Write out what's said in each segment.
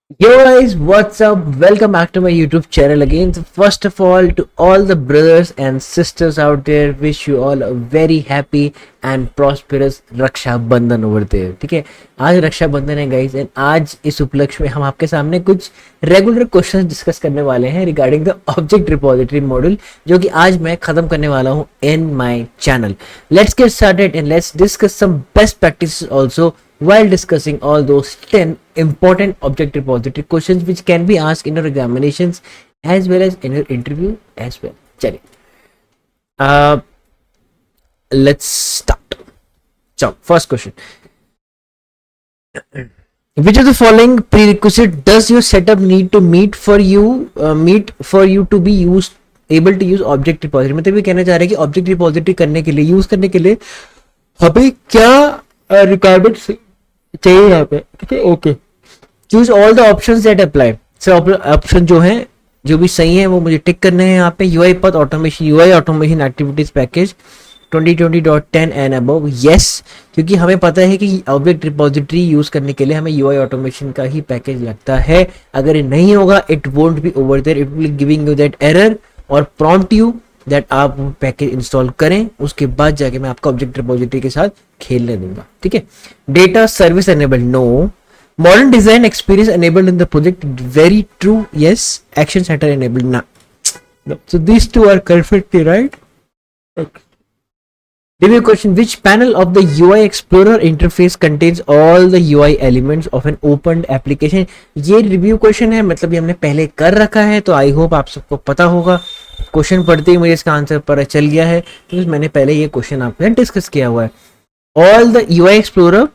Yo guys, what's up? Welcome back to my YouTube channel again. So first of all, to all the brothers and sisters out there, wish you all a very happy and prosperous रक्षा बंधन over there. ठीक है, आज रक्षा बंधन है guys and आज इस उपलक्ष्य में हम आपके सामने कुछ रेगुलर क्वेश्चंस डिस्कस करने वाले हैं regarding the object repository module, जो कि आज मैं खत्म करने वाला हूं in my channel. Let's get started and let's discuss some best practices also while discussing all those 10 important object repository questions which can be asked in your examinations as well as in your interview as well. चलिए, let's start. So first question: which of the following prerequisite does your setup need to meet for you to be used able to use object repository? मतलब ये कहना चाह रहे हैं कि object repository करने के लिए, यूज करने के लिए हमें क्या रिक्वायरमेंट्स चाहिए यहाँ पे. ठीक है, okay. Choose all the options that apply. Sir option जो है, जो भी सही है वो मुझे टिक करने हैं यहाँ पे. यूआई पथ automation, UI automation activities package 2020.10 and above, yes, क्योंकि हमें पता है कि ऑब्जेक्ट रिपोजिटरी यूज करने के लिए हमें यूआई ऑटोमेशन का ही पैकेज लगता है. अगर ये नहीं होगा, it won't be over there, it will giving you that error और प्रॉम्प्ट यू दैट आप पैकेज इंस्टॉल करें. उसके बाद जाके मैं आपको ऑब्जेक्ट रिपोजिटरी के साथ खेलने दूंगा. ठीक है. Data service enabled, no. Modern design experience enabled in the project, very true, yes. Action centre enabled, ना. So these two are perfectly right. Review question: which panel of the UI Explorer interface contains all the UI elements of an opened application? ये review question है, मतलब ये हमने पहले कर रखा है, तो आई होप आप सबको पता होगा. क्वेश्चन पढ़ते ही मुझे इसका आंसर पता चल गया है, तो मैंने पहले ये क्वेश्चन आपसे डिस्कस किया हुआ है. ऑल द UI Explorer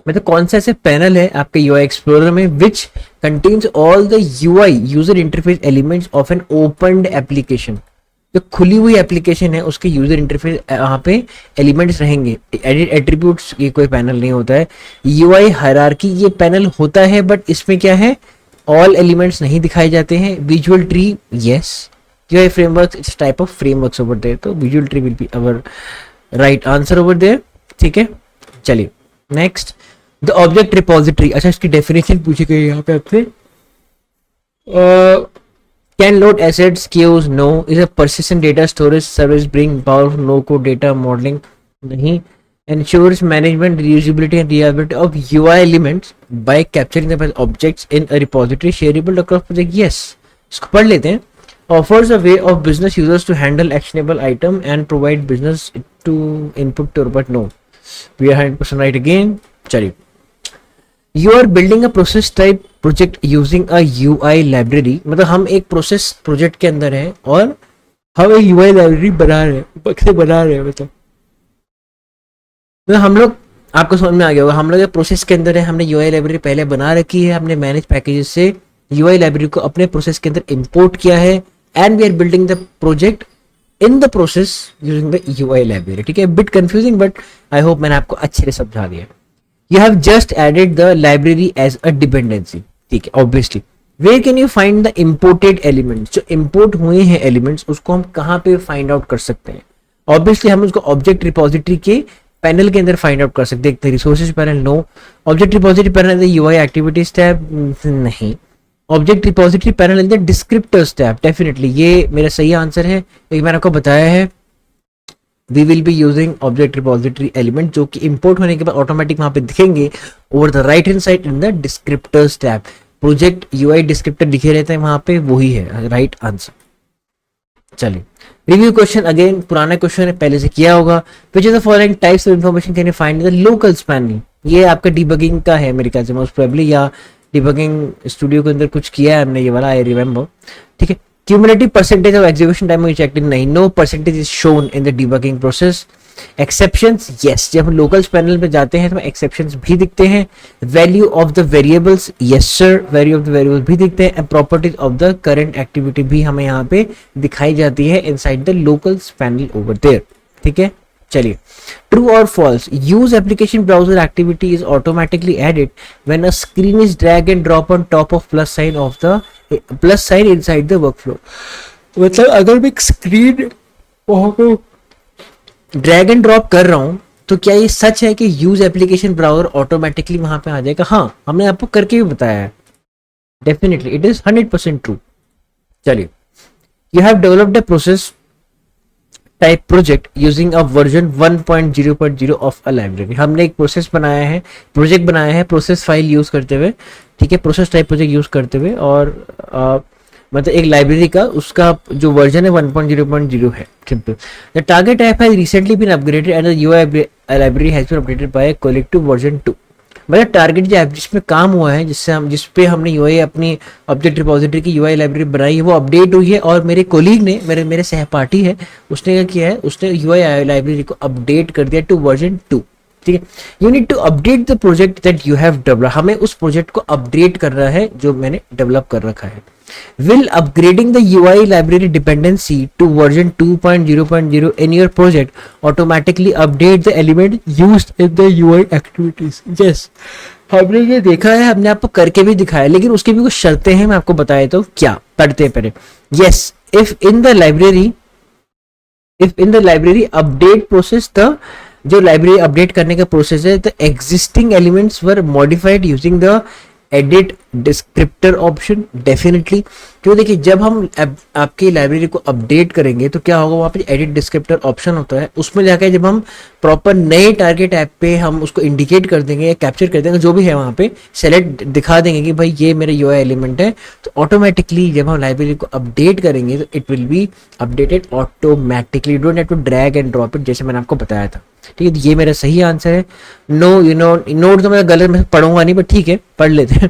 मतलब कौन सा ऐसे पैनल है आपके UI Explorer में which contains all the UI user interface elements of an opened application. जो खुली हुई एप्लीकेशन है उसके यूजर इंटरफेस यहाँ पे एलिमेंट्स रहेंगे. एडिट एट्रीब्यूट्स ये कोई पैनल नहीं होता है. यूआई हायरार्की ये पैनल होता है, बट इसमें क्या है, ऑल एलिमेंट्स नहीं दिखाए जाते हैं. Visual tree, yes. UI framework, it's type of frameworks over there, तो visual tree will be our right answer over there. ठीक है, चलिए नेक्स्ट. द ऑब्जेक्ट रिपोजिटरी, अच्छा इसकी डेफिनेशन पूछी गई है यहाँ पे आपसे. Can load assets, queues, no. Is a persistent data storage service bring powerful no-code data modeling? नहीं. Ensures management, reusability and reliability of UI elements by capturing them as objects in a repository shareable across project. Yes. इसको पढ़ लेते हैं. Offers a way of business users to handle actionable item and provide business to input to, but no. We are 100% right again. चलिए. You are building a process type project using a UI library. मतलब हम एक process project के अंदर हैं और हम एक UI लाइब्रेरी बना रहे हैं. मतलब हम लोग, आपको समझ में आ गया होगा, हम लोग एक प्रोसेस के अंदर है, हमने UI लाइब्रेरी पहले बना रखी है, हमने मैनेज पैकेजेस से UI लाइब्रेरी को अपने प्रोसेस के अंदर इंपोर्ट किया है and we are building the project in the process using the UI library. ठीक है, bit confusing but I hope मैंने आपको अच्छे से समझा दिया. You have just added the library as a dependency. ठीक है, obviously. Where can you find the imported elements? जो import हुए हैं elements, उसको हम कहाँ पे find out कर सकते हैं? Obviously हम उसको object repository के पैनल के अंदर फाइंड आउट कर सकते हैं. Resources panel, no. Object repository panel in the UI activities tab, नहीं. Object repository panel in the descriptors tab, definitely ये मेरा सही आंसर है. एक मैंने आपको बताया है, we will be using object repository element जो कि इंपोर्ट होने के बाद ऑटोमेटिक वहां पे दिखेंगे over the right hand side in the descriptors tab. Project UI descriptor दिखे रहते हैं वहां पे, वही है राइट आंसर. चलिए, रिव्यू क्वेश्चन अगेन, पुराना क्वेश्चन है, पहले से किया होगा. Which is the following types of information can you find in the locals panel? ये आपका डिबगिंग का है मेरे ख्याल से, मोस्ट प्रोबेबली, या डिबगिंग स्टूडियो के अंदर कुछ किया है हमने ये वाला, आई रिमेंबर. ठीक है. Cumulative percentage of execution time we checked in, नहीं. No percentage is shown in the debugging process. Exceptions, yes. जब हम locals panel पे जाते हैं तो exceptions भी दिखते हैं. Value of the variables, yes sir, value of the variables भी दिखते हैं. And properties of the current activity भी हमें यहाँ पे दिखाई जाती है inside the locals panel over there. ठीक है, चलिए. True or false? Use application browser activity is automatically added when a screen is drag and drop on top of plus sign inside the workflow. मतलब अगर मैं screen वहां पे drag and drop कर रहा हूं तो क्या ये सच है कि यूज एप्लीकेशन ब्राउजर ऑटोमेटिकली वहां पे आ जाएगा? हाँ, हमने आपको करके भी बताया है. Definitely it is 100% true. चलिए, you have developed a process type project using a version 1.0.0 of a library. हमने एक प्रोसेस बनाया है, प्रोजेक्ट बनाया है प्रोसेस फाइल यूज करते हुए, ठीक है, प्रोसेस टाइप प्रोजेक्ट यूज करते हुए, और मतलब एक लाइब्रेरी का उसका जो वर्जन है 1.0.0 है, simple. The target app has recently been upgraded and the UI library has been updated by collective version 2। मतलब टारगेट जो ऐप जिसमें काम हुआ है, जिससे हम जिस पे हमने यूआई अपनी ऑब्जेक्ट रिपोजिटरी की यूआई लाइब्रेरी बनाई है, वो अपडेट हुई है, और मेरे कोलीग ने, मेरे मेरे सहपाठी है, उसने क्या किया है, उसने यूआई लाइब्रेरी को अपडेट कर दिया टू वर्जन 2। ठीक है, you need to update the project that you have develop. हमें उस प्रोजेक्ट को अपडेट करना है जो मैंने डेवलप कर रखा है। Will upgrading the UI library dependency to version 2.0.0 in your project automatically update the element used in the UI activities? Yes, हमने ये देखा है, हमने आपको करके भी दिखाया, लेकिन उसकी भी कुछ शर्तें हैं, मैं आपको बताया तो क्या पढ़ते हैं पहले। Yes, if in the library update process, the जो लाइब्रेरी अपडेट करने का प्रोसेस है, the existing elements were modified using the edit descriptor option. Definitely, क्यों, देखिए जब हम आपकी लाइब्रेरी को अपडेट करेंगे तो क्या होगा, वहाँ पे एडिट डिस्क्रिप्टर ऑप्शन होता है, उसमें जाकर जब हम प्रॉपर नए टारगेट ऐप पे हम उसको इंडिकेट कर देंगे या कैप्चर कर देंगे, जो भी है वहाँ पे सेलेक्ट दिखा देंगे कि भाई ये मेरा यूआई एलिमेंट है, तो ऑटोमेटिकली जब हम लाइब्रेरी को अपडेट करेंगे तो it will be updated automatically. Don't have to drag and drop it, जैसे मैंने आपको बताया था। ठीक है, तो ये मेरा सही आंसर है। नो, यू नो, नोट तो मैं गलत, मैं पढ़ूंगा नहीं, बट ठीक है पढ़ लेते हैं।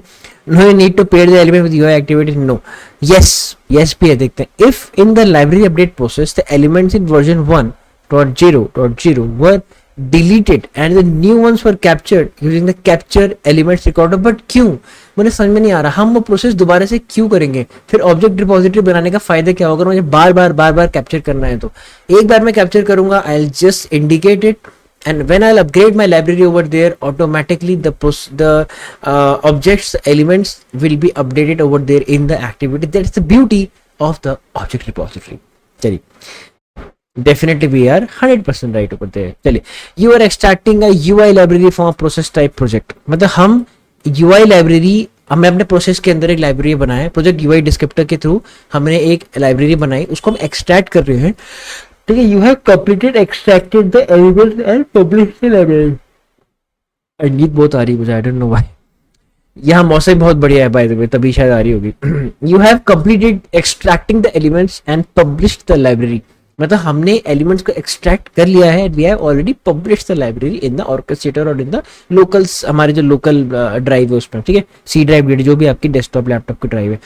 No, you need to pair the element with UI activity. No, yes, yes भी है, देखते हैं। If in the library update process the elements in version 1.0.0 were deleted and the new ones were captured using the capture elements recorder, but क्यों, मुझे समझ में नहीं आ रहा, हम वो प्रोसेस दोबारा से क्यों करेंगे? फिर ऑब्जेक्ट रिपोजिटरी बनाने का फायदा क्या होगा? मुझे बार बार कैप्चर करना है, तो एक बार मैं कैप्चर करूंगा, I will just indicate it, and when I'll upgrade my library over there, automatically the objects elements will be updated over there in the activity. That's the beauty of the object repository. चलिए, definitely we are 100% right over there. चलिए, you are extracting a UI library from a process type project. मतलब हम UI library, हमने अपने process के अंदर एक library बनाया है, प्रोजेक्ट UI डिस्क्रिप्टर के थ्रू हमने एक लाइब्रेरी बनाई, उसको हम एक्सट्रैक्ट कर रहे हैं। ठीक है, you have completed extracted the elements and published the library. नींद बहुत आ रही है मुझे, आई डोंट नो व्हाई। यहाँ मौसम बहुत बढ़िया है बाय द वे, तभी शायद आ रही होगी। You have completed extracting the elements and published the library. मतलब हमने एलिमेंट्स को एक्सट्रैक्ट कर लिया है, we have already published the library in the orchestrator और इन द लोकल्स, हमारे जो लोकल ड्राइव है उसमें। ठीक है, सी ड्राइव, जो भी आपकी डेस्कटॉप लैपटॉप की ड्राइव है।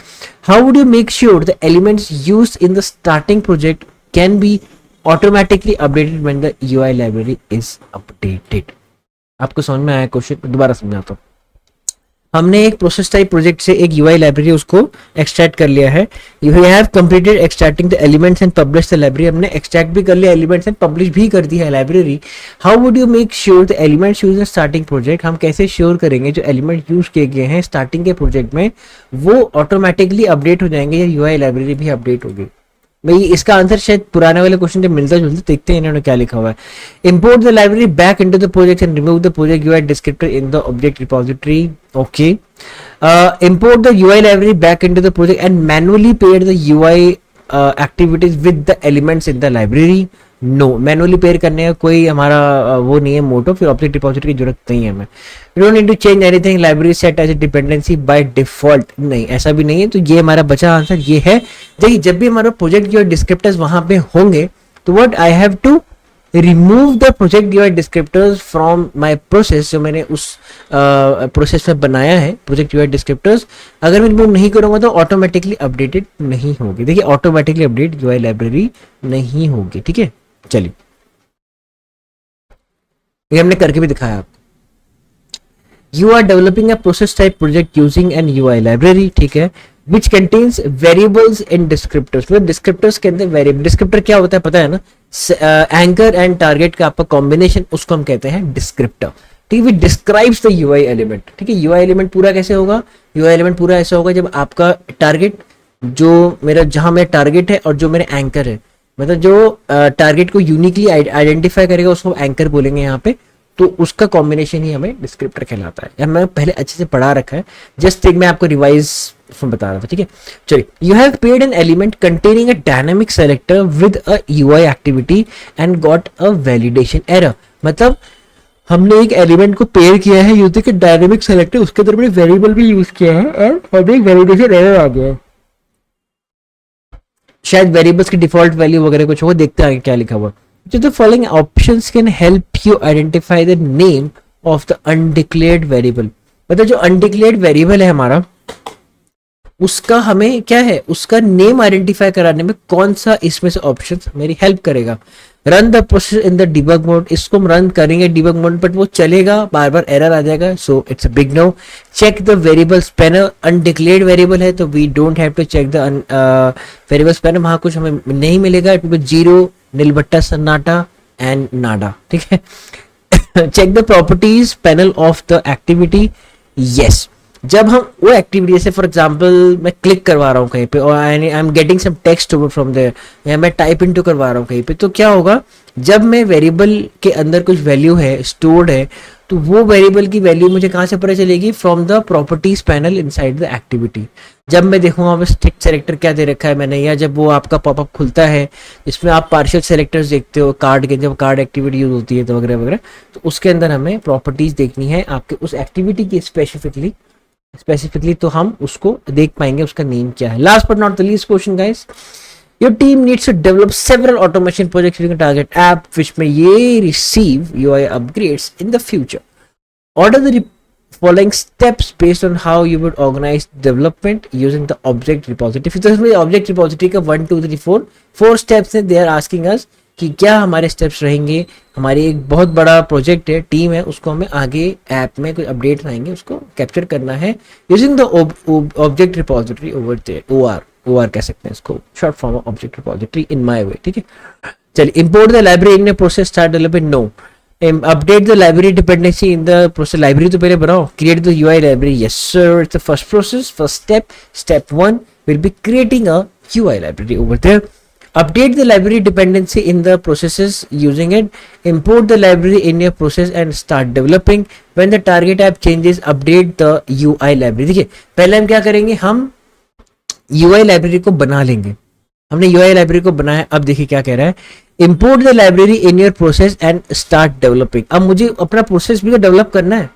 How would you make sure the elements used in the starting project can be automatically updated when the UI library is updated? आपको समझ में आया क्वेश्चन? दोबारा समझाता हूँ। हमने एक प्रोसेस टाइप प्रोजेक्ट से एक यूआई लाइब्रेरी उसको एक्सट्रैक्ट कर लिया है। You have completed extracting the elements and publish the library. हमने एक्सट्रैक्ट भी कर लिया एलिमेंट्स एंड पब्लिश भी कर दी है library. How would you make sure the elements use in starting project? हम कैसे श्योर करेंगे जो एलिमेंट यूज किए गए हैं स्टार्टिंग के प्रोजेक्ट में वो ऑटोमेटिकली अपडेट हो जाएंगे या यूआई लाइब्रेरी भी अपडेट होगी? भाई इसका आंसर शायद पुराने वाले क्वेश्चन से मिलता जुलता, देखते हैं इन्होंने क्या लिखा हुआ है। Import the library back into the project and remove the project UI descriptor in the object repository. Okay, import the UI library back into the project and manually pair the UI activities with the elements in the library. No, manually pair करने का कोई हमारा वो नहीं है मोटो, फिर object depository की जरूरत नहीं है हमें। We don't need to change anything, library set as a dependency by default. नहीं, ऐसा भी नहीं है, तो ये हमारा बचा आंसर ये है। देखिए, जब भी हमारा प्रोजेक्ट यूआई डिस्क्रिप्टर्स वहां पे होंगे तो what I have to remove the project UI descriptors from my process, जो मैंने उस प्रोसेस में बनाया है प्रोजेक्ट यूआई डिस्क्रिप्टर्स। अगर मैं रिमूव नहीं करूंगा तो ऑटोमेटिकली अपडेटेड नहीं होगी। देखिए, ऑटोमेटिकली अपडेट यूआई लाइब्रेरी नहीं होगी। ठीक है, चलिए, ये हमने करके भी दिखाया आपको। You are developing a process type project using an UI library, ठीक है, which contains variables in descriptors. मतलब डिस्क्रिप्टर्स के अंदर वेरिएबल, डिस्क्रिप्टर क्या होता है पता है ना, एंकर एंड टारगेट का आपका कॉम्बिनेशन, उसको हम कहते हैं डिस्क्रिप्टर। ठीक है, डिस्क्राइब्स द यूआई एलिमेंट। ठीक है, यूआई एलिमेंट पूरा कैसे होगा? यूआई एलिमेंट पूरा ऐसा होगा जब आपका टारगेट, जो मेरा, जहां मेरा टारगेट है और जो मेरा एंकर है, मतलब जो टारगेट को यूनिकली आइडेंटिफाई करेगा उसको एंकर बोलेंगे यहाँ पे, तो उसका कॉम्बिनेशन ही हमें डिस्क्रिप्टर कहलाता है। मैं पहले अच्छे से पढ़ा रखा है, जस्ट एक मैं आपको रिवाइज उसमें बता रहा था, ठीक है। चलिए, you have paid an element containing a dynamic selector with a UI activity and got a validation error. मतलब हमने एक एलिमेंट को पेयर किया है यूजिंग अ डायनामिक सेलेक्टर, उसके अंदर हमने वेरिएबल भी यूज किया है और हमें एक वैलिडेशन एरर आ गया है। शायद वेरिएबल्स की डिफॉल्ट वैल्यू वगैरह कुछ हो, देखते हैं आगे क्या लिखा हुआ। जो the following options can help you identify the name of the undeclared variable. मतलब जो अनडिक्लेयर्ड वेरिएबल है हमारा, उसका हमें क्या है, उसका नेम आइडेंटिफाई कराने में कौन सा इसमें से ऑप्शन मेरी हेल्प करेगा। Run the process in the debug mode, इसको हम रन करेंगे डिबग मोड, बट वो चलेगा, बार बार एरर आ जाएगा, so it's a big no. Check the variable spanner, undeclared variable है तो we don't have to check the variable spanner, वहां कुछ हमें नहीं मिलेगा, इट विल बी जीरो, नीलबट्टा, सन्नाटा एंड नाडा, ठीक है। Check the properties panel of the activity, yes. जब हम वो एक्टिविटी, जैसे फॉर एग्जांपल मैं क्लिक करवा रहा हूँ कहीं पे और I am getting some text over from there, या मैं टाइप इनटू करवा रहा हूँ कहीं पे, तो क्या होगा, जब मैं वेरिएबल के अंदर कुछ वैल्यू है स्टोर्ड है, तो वो वेरिएबल की वैल्यू मुझे कहाँ से पता चलेगी, from the properties panel inside the activity. जब मैं देखूंगा वहाँ स्टिक सेलेक्टर क्या दे रखा है मैंने, या जब वो आपका पॉपअप खुलता है इसमें आप पार्शियल सेलेक्टर्स देखते हो कार्ड के, जब कार्ड एक्टिविटी यूज होती है तो वगैरह वगैरह, तो उसके अंदर हमें प्रॉपर्टीज देखनी है आपके उस एक्टिविटी की स्पेसिफिकली, तो हम उसको देख पाएंगे उसका नेम क्या है। Last but not the least question guys, your team needs to develop several automation projects using target app which may receive UI upgrades in the future. Order the following steps based on how you would organize development using the object repository. तो इसमें object repository का 1 2 3 4 steps हैं। They are asking us कि क्या हमारे steps रहेंगे। हमारी एक बहुत बड़ा प्रोजेक्ट है, टीम है, उसको हमें आगे ऐप में कुछ अपडेट आएंगे, उसको कैप्चर करना है using the object repository over there. OR कह सकते हैं इसको, short form of object repository in my way, ठीक है। चलिए, import the library in process, start development, no. Update the library dependency in the process, library तो पहले बनाओ, create the UI library, yes sir, it's the first process, first step. Step 1 will be creating a UI library over there. Update the library dependency in the processes using it. Import the library in your process and start developing. When the target app changes, update the UI library. देखिए, पहले हम क्या करेंगे, हम UI library को बना लेंगे। हमने UI लाइब्रेरी को बनाया, अब देखिए क्या कह रहा है, Import the library in your process and start developing. अब मुझे अपना प्रोसेस भी तो डेवलप करना है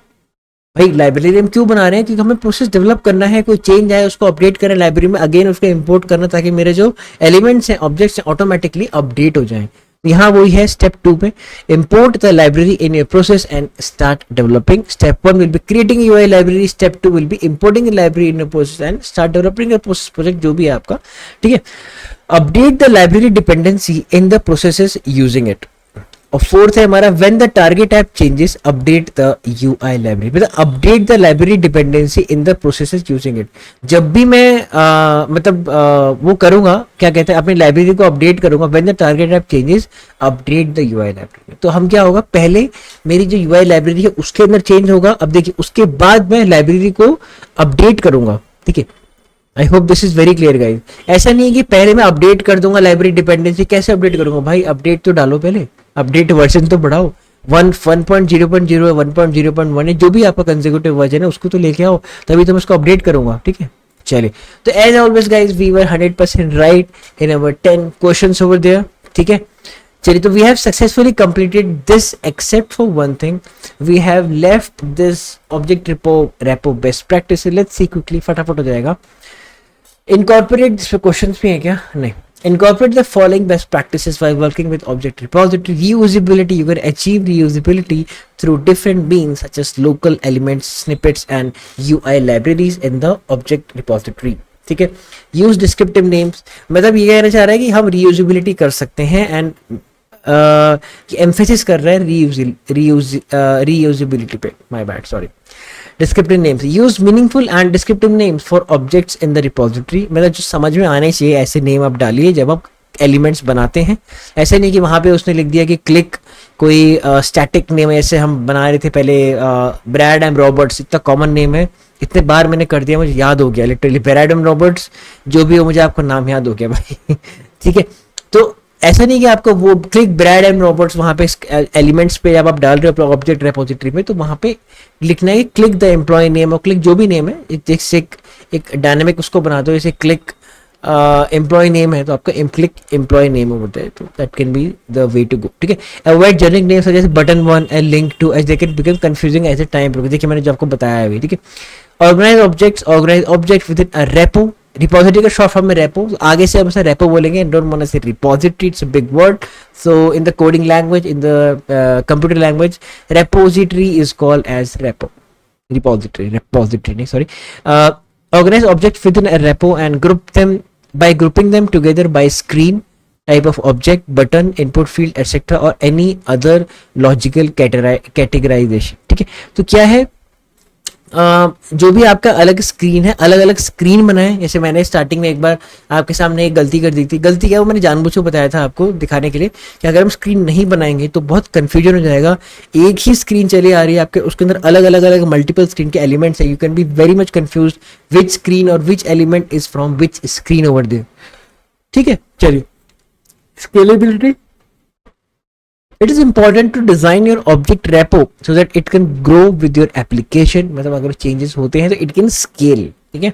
भाई। लाइब्रेरी हम क्यों बना रहे हैं, क्योंकि हमें प्रोसेस डेवलप करना है, कोई चेंज आए उसको अपडेट करें लाइब्रेरी में, अगेन उसको इंपोर्ट करना, ताकि मेरे जो एलिमेंट्स हैं, ऑब्जेक्ट्स हैं, ऑटोमेटिकली अपडेट हो जाएं। यहाँ वही है स्टेप 2 पे, import the library in your process and start developing. Step 1 will be creating UI library, step 2 will be importing the library in your process and start developing your process project, जो भी है आपका, ठीक है। Update the library dependency in the processes using it. और fourth है हमारा, when the target app changes, update the UI library. मतलब update the library dependency in the processes using it. जब भी मैं वो करूंगा, क्या कहते हैं, अपनी लाइब्रेरी को अपडेट करूंगा, when the target app changes, update the UI library. तो हम क्या होगा, पहले मेरी जो UI लाइब्रेरी है उसके अंदर चेंज होगा। अब देखिए, उसके बाद मैं लाइब्रेरी को अपडेट करूंगा, ठीक है। I hope this is very clear guys. ऐसा नहीं है कि पहले मैं अपडेट कर दूंगा लाइब्रेरी डिपेंडेंसी। कैसे अपडेट करूंगा भाई, अपडेट तो डालो पहले, अपडेट वर्जन तो बढ़ाओ, 1.0.0 1.0.1 है, जो भी आपका कंसेक्यूटिव वर्जन है उसको तो लेके आओ, तभी तो मैं उसको अपडेट करूंगा, ठीक है। चलिए, तो as always guys, we were 100% right in our 10 questions over there, ठीक है। चलिए, तो we have successfully completed this except for one thing, we have left this object repo best practice. Let's see quickly, फटाफट हो जाएगा। Incorporate, इस पे questions भी है क्या, नहीं। Incorporate the following best practices while working with object repository. Reusability, you can achieve reusability through different means such as local elements, snippets and UI libraries in the object repository. ठीक है। Use descriptive names, मतलब ये कहना चाह रहा है कि हम reusability कर सकते हैं, एंड एम्फेसिस कर रहा है reusability पे, my bad, sorry. Descriptive names, use meaningful and descriptive names for objects in the repository. मतलब जो समझ में आने चाहिए ऐसे नेम आप डालिए जब आप एलिमेंट्स बनाते हैं। ऐसे नहीं कि वहां पे उसने लिख दिया कि क्लिक कोई स्टैटिक नेम, ऐसे हम बना रहे थे पहले, ब्रैड एंड रॉबर्ट्स, इतना कॉमन नेम है, इतने बार मैंने कर दिया, मुझे याद हो गया लिटरली, ब्रैड एंड रॉबर्ट्स, जो भी हो मुझे आपका नाम याद हो गया भाई ठीक है। तो ऐसा नहीं कि आपको वो क्लिक ब्रैड एंड रॉबर्ट्स वहां पे एलिमेंट्स पे जब आप डाल रहे हो ऑब्जेक्ट रेपोजिटरी में, तो वहां पे लिखना है क्लिक द एम्प्लॉय नेम और क्लिक जो भी नेम है, जैसे एक डायनेमिक उसको बना दो, जैसे क्लिक एम्प्लॉय नेम है तो आपका क्लिक एम्प्लॉय नेम होता है, तो that can be the way to go, ठीक है। अवॉइड जनरिक नेम्स जैसे button one and link two as they can become confusing at a time. देखिए मैंने जो आपको बताया है अभी, ठीक है। Organise object within a repo, repository का शॉर्ट फॉर्म में रेपो, आगे से हम इसे रेपो बोलेंगे, don't want to say repository, it's a big word. So in the coding language, in the computer language, repository is called as repo, repository नहीं, sorry. Organize objects within a repo and group them by grouping them together by screen, type of object, button, input field, etc. or any other logical categorization, ठीक है। तो क्या है, जो भी आपका अलग स्क्रीन है, अलग अलग स्क्रीन बनाए। जैसे मैंने स्टार्टिंग में एक बार आपके सामने एक गलती कर दी थी, गलती क्या वो मैंने जानबूझ के बताया था आपको दिखाने के लिए कि अगर हम स्क्रीन नहीं बनाएंगे तो बहुत कंफ्यूजन हो जाएगा। एक ही स्क्रीन चली आ रही है आपके, उसके अंदर अलग अलग अलग मल्टीपल स्क्रीन के एलिमेंट्स है, you can be very much confuse which screen or which element is from which screen over there, ठीक है। चलिए, scalability, it is important to design your object repo so that it can grow with your application, मतलब अगर changes होते हैं तो it can scale, ठीक है।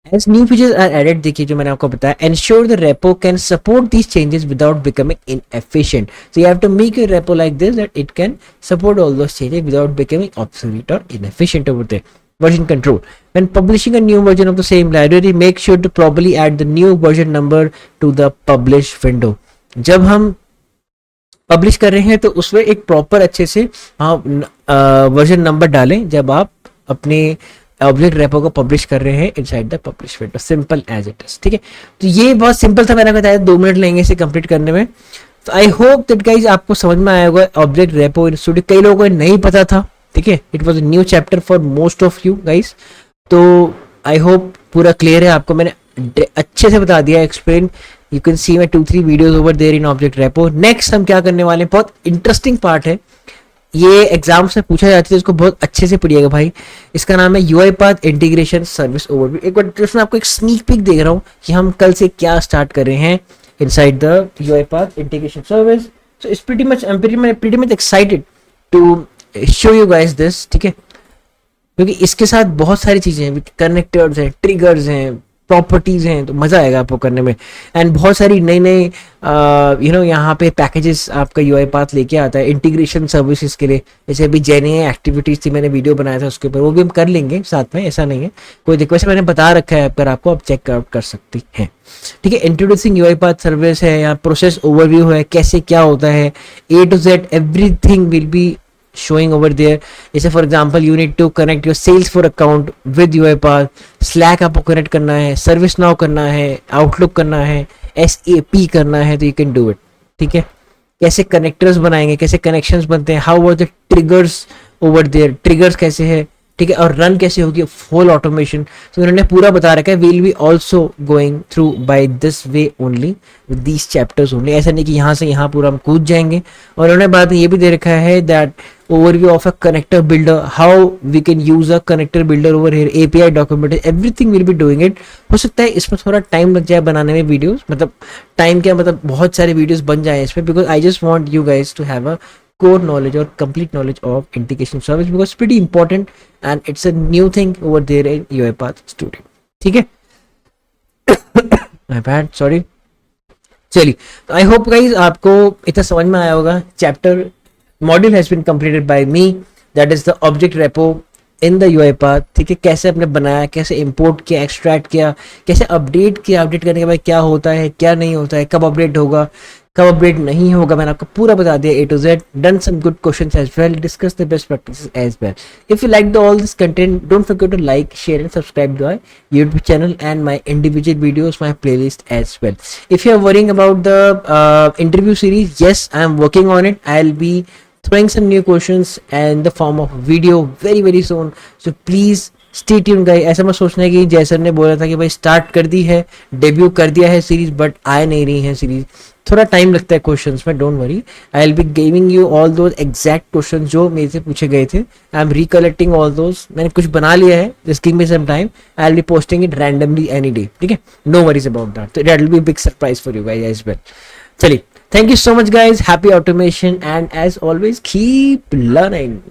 as new features are added, देखिए जो मैंने आपको बताया, ensure the repo can support these changes without becoming inefficient, so you have to make your repo like this that it can support all those changes without becoming obsolete or inefficient over there. Version control, when publishing a new version of the same library, make sure to properly add the new version number to the publish window। जब हम publish कर रहे हैं तो उसमें एक proper अच्छे से वर्जन नंबर डालें जब आप अपने ऑब्जेक्ट रेपो को पब्लिश कर रहे हैं inside the publish window, simple as it is, ठीक है। तो ये बहुत सिंपल था, मैंने बताया 2 मिनट लेंगे इसे कंप्लीट करने में। तो आई होप दैट गाइज आपको समझ में आया होगा ऑब्जेक्ट रेपो इन स्टूडियो, कई लोगों को नहीं पता था, ठीक है। It was a new chapter for most of you guys, तो आई होप पूरा क्लियर है आपको, मैंने अच्छे से बता दिया, explain. You can see my 2-3 videos over there in object repo. Next हम क्या करने वाले हैं, बहुत इंटरेस्टिंग पार्ट है, ये एग्जाम से पूछा जाता है, इसको बहुत अच्छे से पढ़िएगा भाई। इसका नाम है यूआईपाथ इंटीग्रेशन सर्विस ओवरव्यू। एक बार जिसमें आपको एक स्नीक पिक देख रहा हूँ कि हम कल से क्या स्टार्ट कर रहे हैं inside the UiPath integration service. So it's pretty much excited to show you guys this, ठीक है, क्योंकि इसके साथ बहुत सारी चीजें हैं, कनेक्टर्स हैं, ट्रिगर्स हैं, प्रॉपर्टीज हैं, तो मजा आएगा आपको करने में। एंड बहुत सारी नई नई यहाँ पे पैकेजेस आपका यूआईपाथ लेके आता है इंटीग्रेशन सर्विसेज के लिए। जैसे अभी जेने एक्टिविटीज थी, मैंने वीडियो बनाया था उसके ऊपर, वो भी हम कर लेंगे साथ में, ऐसा नहीं है कोई दिक्कत। वैसे मैंने बता रखा है पर आपको आप चेक आउट कर सकती हैं, ठीक है। इंट्रोड्यूसिंग यूआईपाथ सर्विस है, यहाँ प्रोसेस ओवरव्यू है, कैसे क्या होता है, A to Z everything will be showing over there। जैसे for example you need to connect your Salesforce account with UiPath, Slack आपको कनेक्ट करना है, सर्विस नाउ करना है, आउटलुक करना है, SAP करना है, तो यू कैन डू इट, ठीक है। कैसे कनेक्टर्स बनाएंगे, कैसे कनेक्शंस बनते हैं, how are the triggers over there, triggers कैसे है, ठीक है, और रन कैसे होगी फुल ऑटोमेशन। तो उन्होंने पूरा बता रखा है। We'll be also going through by this way only with these chapters only, ऐसा नहीं कि यहाँ से यहाँ पूरा हम कूद जाएंगे। और उन्होंने बाद में ये भी दे रखा है that overview of a connector builder, how we can use a connector builder over here, API documentation, everything will be doing it। हो सकता है इसमें थोड़ा टाइम लग जाए बनाने में वीडियोस, मतलब टाइम क्या, मतलब बहुत सारे वीडियोस बन जाए इसमें, because I just want you guys to have a core knowledge or complete knowledge of integration service because it's pretty important and it's a new thing over there in UiPath Studio, ठीक है। My bad, sorry। चलिए, तो I hope guys आपको इतना समझ में आया होगा। Chapter module has been completed by me, that is the object repo in the UiPath, ठीक है। कैसे आपने बनाया, कैसे इंपोर्ट किया, एक्सट्रैक्ट किया, कैसे अपडेट किया, अपडेट करने के बाद क्या होता है, क्या नहीं होता है, कब अपडेट होगा, कब अपडेट नहीं होगा, मैंने आपको पूरा बता दिया A to Z। Done some good questions as well, discuss the best practices as well. If you like all this content, don't forget to like, share and subscribe to my YouTube channel and my individual videos, my playlist as well। If you are worrying about the interview series, yes, I am working on it। I'll be throwing some new questions in the form of video very soon, so please stay tuned guys। ऐसा मत सोचना है कि जैसन ने बोला था कि भाई स्टार्ट कर दी है, डेब्यू कर दिया है सीरीज, बट आ नहीं रही है सीरीज, थोड़ा टाइम लगता है क्वेश्चंस में, don't worry. I will be giving you all those exact questions जो मेरे से पूछे गए थे। I am recollecting all those, मैंने कुछ बना लिया है, just give me some time, I will be posting it randomly any day, ठीक है, नो वरीज अबाउट दैट। तो that will be big surprise for you guys as well. चलिए, Thank you so much, guys. Happy automation, and as always, keep learning.